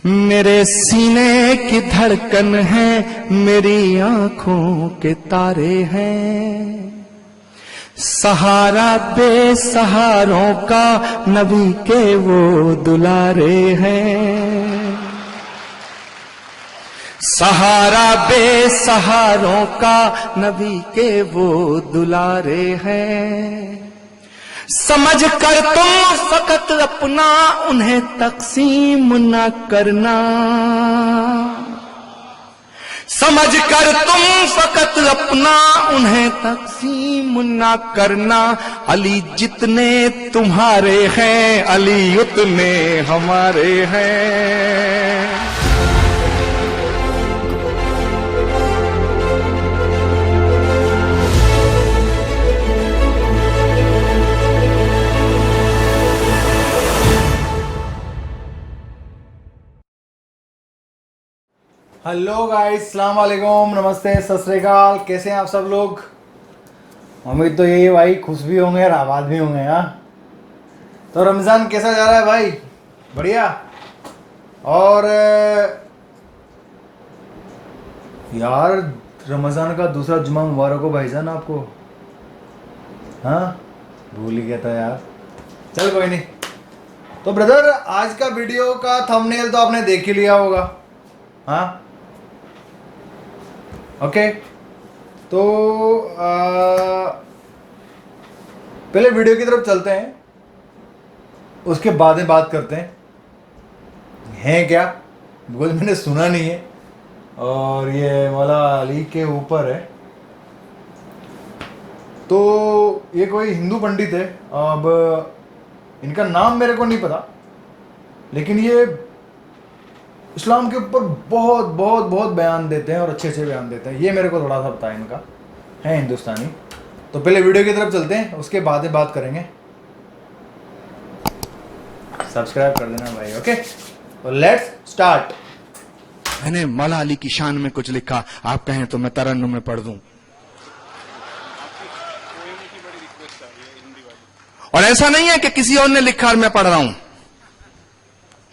मेरे सीने की धड़कन है, मेरी आंखों के तारे हैं। सहारा बेसहारों का नबी के वो दुलारे हैं। सहारा बेसहारों का नबी के वो दुलारे हैं। समझ कर तुम फकत अपना उन्हें तकसीम न करना। समझ कर तुम फकत अपना उन्हें तकसीम न करना। अली जितने तुम्हारे हैं, अली उतने हमारे हैं। हेलो गाइस, अस्सलाम वालेकुम, नमस्ते, सत श्री अकाल। कैसे हैं आप सब लोग? उम्मीद तो यही है भाई, खुश भी होंगे और आबाद भी होंगे। हाँ, तो रमज़ान कैसा जा रहा है भाई? बढ़िया। और यार, रमज़ान का दूसरा जुम्मा मुबारक हो भाईजान आपको। हाँ, भूल ही गया था यार। चल कोई नहीं। तो ब्रदर, आज का वीडियो का थंबनेल तो आपने देख ही लिया होगा। हाँ, ओके। तो पहले वीडियो की तरफ चलते हैं, उसके बाद में बात करते हैं क्या, बिकॉज मैंने सुना नहीं है और ये मौला अली के ऊपर है। तो ये कोई हिंदू पंडित है, अब इनका नाम मेरे को नहीं पता, लेकिन ये इस्लाम के ऊपर बहुत बहुत बहुत बयान देते हैं और अच्छे अच्छे बयान देते हैं। ये मेरे को थोड़ा सा पता है, इनका है हिंदुस्तानी। तो पहले वीडियो की तरफ चलते हैं, उसके बाद में बात करेंगे। सब्सक्राइब कर देना भाई, ओके। तो लेट्स स्टार्ट। मैंने मौला अली की शान में कुछ लिखा, आप कहें तो मैं तरन्नुम में पढ़ दूं। और ऐसा नहीं है कि किसी और ने लिखा और मैं पढ़ रहा हूं,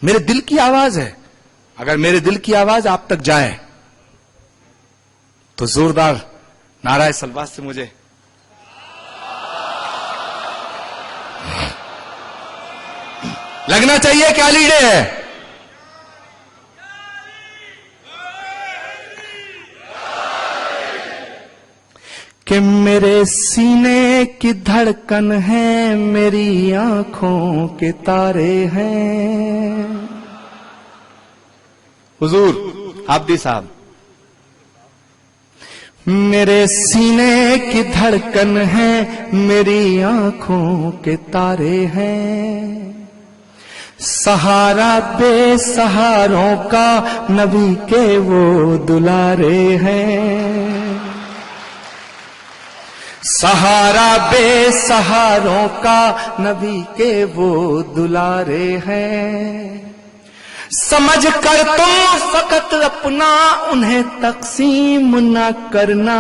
मेरे दिल की आवाज है। अगर मेरे दिल की आवाज आप तक जाए तो जोरदार नाराए सलवात से मुझे लगना चाहिए क्या लीडे है। कि मेरे सीने की धड़कन है, मेरी आंखों के तारे हैं। हुजूर आब्दी साहब, मेरे सीने की धड़कन है, मेरी आंखों के तारे हैं। सहारा बेसहारों का नबी के वो दुलारे हैं। सहारा बेसहारों का नबी के वो दुलारे हैं। समझ कर तुम फकत अपना उन्हें तकसीम न करना।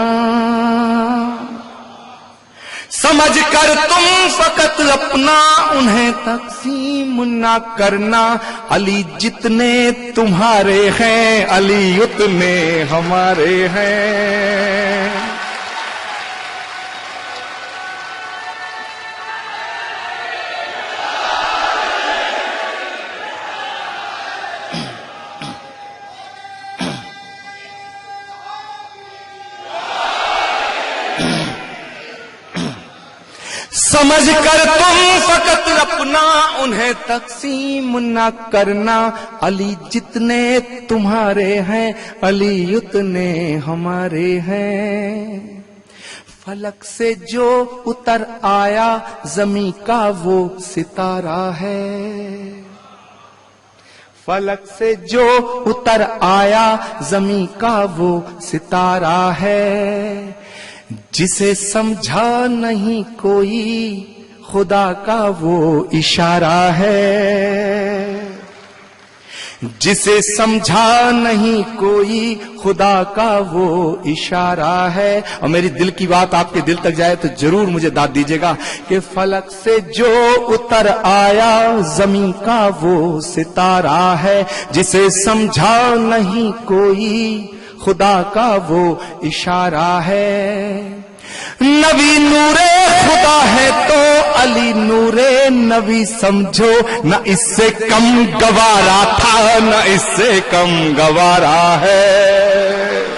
समझ कर तुम फकत अपना उन्हें तकसीम न करना। अली जितने तुम्हारे हैं, अली उतने हमारे हैं। समझ कर तुम फकत अपना उन्हें तकसीम न करना। अली जितने तुम्हारे हैं, अली उतने हमारे हैं। फलक से जो उतर आया जमी का वो सितारा है। फलक से जो उतर आया जमी का वो सितारा है। जिसे समझा नहीं कोई खुदा का वो इशारा है। जिसे समझा नहीं कोई खुदा का वो इशारा है। और मेरी दिल की बात आपके दिल तक जाए तो जरूर मुझे दाद दीजिएगा कि फलक से जो उतर आया जमीन का वो सितारा है। जिसे समझा नहीं कोई खुदा का वो इशारा है। नबी नूरे खुदा है तो अली नूरे नबी समझो, न इससे कम गवारा था न इससे कम गवारा है।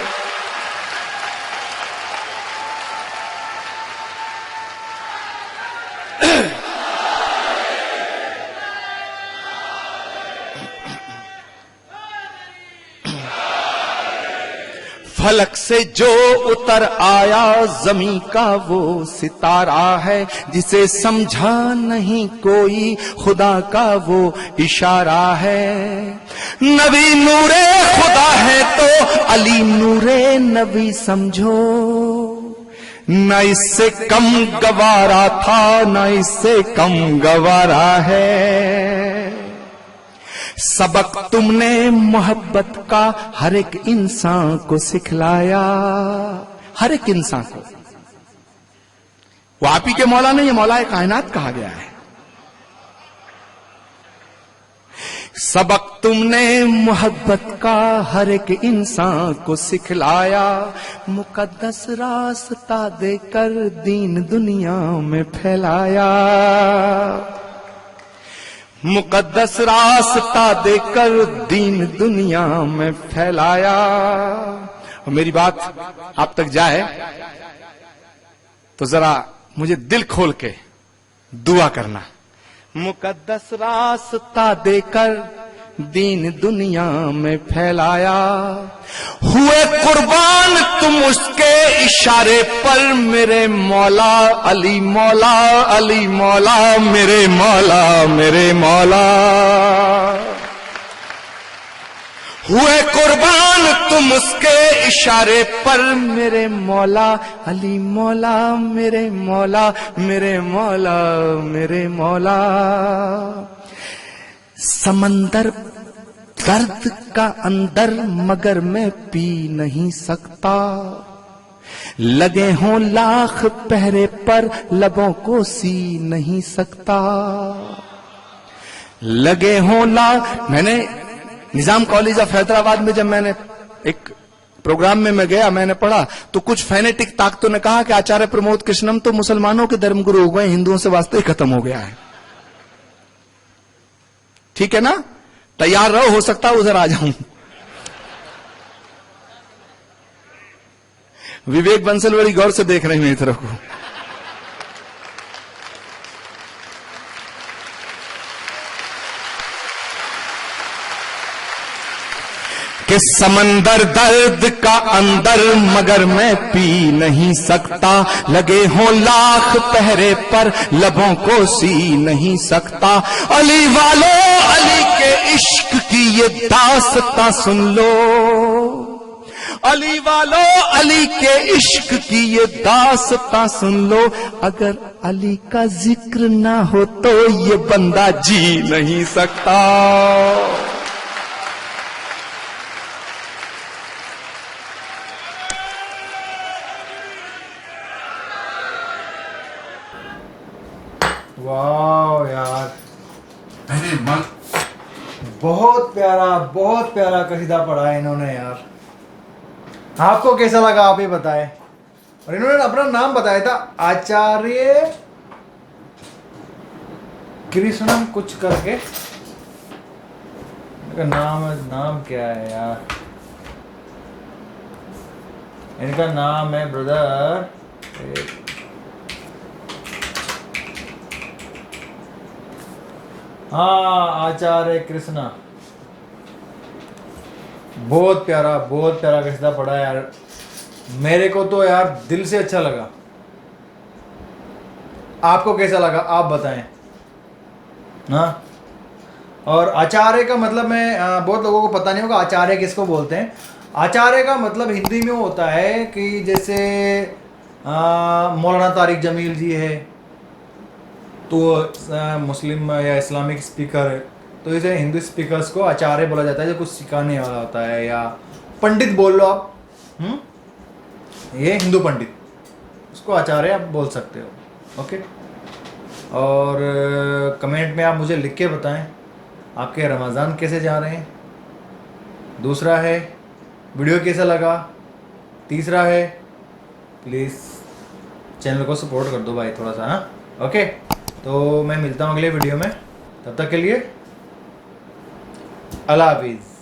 फलक से जो उतर आया जमीन का वो सितारा है। जिसे समझा नहीं कोई खुदा का वो इशारा है। नबी नूरे खुदा है तो अली नूरे नबी समझो, न इससे कम गवारा था न इससे कम गवारा है। सबक तुमने मोहब्बत का हर एक इंसान को सिखलाया, हर एक इंसान को। वो आप ही के मौला नहीं, ये मौलाए कायनात कहा गया है। सबक तुमने मोहब्बत का हर एक इंसान को सिखलाया, मुकद्दस रास्ता देकर दीन दुनिया में फैलाया। मुकद्दस रास्ता देकर दीन दुनिया में फैलाया। और मेरी बात आप तक जाए तो जरा मुझे दिल खोल के दुआ करना। मुकद्दस रास्ता देकर दीन दुनिया में फैलाया, हुए कुर्बान तुम उसके इशारे पर मेरे मौला अली मौला, अली मौला मेरे मौला, मेरे मौला। हुए कुर्बान तुम उसके इशारे पर मेरे मौला अली मौला, मेरे मौला, मेरे मौला, मेरे मौला। समंदर दर्द का अंदर मगर मैं पी नहीं सकता, लगे हों लाख पहरे पर लबों को सी नहीं सकता। लगे हों लाख। मैंने निजाम कॉलेज ऑफ हैदराबाद में जब मैंने एक प्रोग्राम में मैं गया, मैंने पढ़ा तो कुछ फैनेटिक ताकतों ने कहा कि आचार्य प्रमोद कृष्णम तो मुसलमानों के धर्मगुरु हो गए, हिंदुओं से वास्ते ही खत्म हो गया है। ठीक है ना, तैयार रहो, हो सकता है उधर आ जाऊं। विवेक बंसल बड़ी गौर से देख रहे हैं मेरी तरफ को। कि समंदर दर्द का अंदर मगर मैं पी नहीं सकता, लगे हों लाख पहरे पर लबों को सी नहीं सकता। अली वालों अली के इश्क की ये दास्तां सुन लो, अली वालों अली के इश्क की ये दास्तां सुन लो। अगर अली का जिक्र ना हो तो ये बंदा जी नहीं सकता। वाह यार, अरे मन बहुत प्यारा कसीदा पढ़ा है इन्होंने यार। आपको कैसा लगा आप ही बताएं। और इन्होंने अपना नाम बताया था आचार्य कृष्णम कुछ करके। इनका नाम क्या है यार? इनका नाम है ब्रदर, हाँ, आचार्य कृष्णा। बहुत प्यारा कसीदा पढ़ा यार। मेरे को तो यार दिल से अच्छा लगा। आपको कैसा लगा आप बताएं। हाँ, और आचार्य का मतलब मैं बहुत लोगों को पता नहीं होगा आचार्य किसको बोलते हैं। आचार्य का मतलब हिंदी में होता है कि जैसे मौलाना तारिक जमील जी है तो मुस्लिम या इस्लामिक स्पीकर तो इसे हिंदू स्पीकर्स को आचार्य बोला जाता है, जो कुछ सिखाने वाला होता है, या पंडित बोल लो आप। ये हिंदू पंडित, उसको आचार्य आप बोल सकते हो। ओके। और कमेंट में आप मुझे लिख के बताएं आपके रमज़ान कैसे जा रहे हैं। दूसरा है वीडियो कैसा लगा। तीसरा है प्लीज़ चैनल को सपोर्ट कर दो भाई थोड़ा सा। हाँ ओके, तो मैं मिलता हूँ अगले वीडियो में, तब तक के लिए अल्लाह हाफिज़।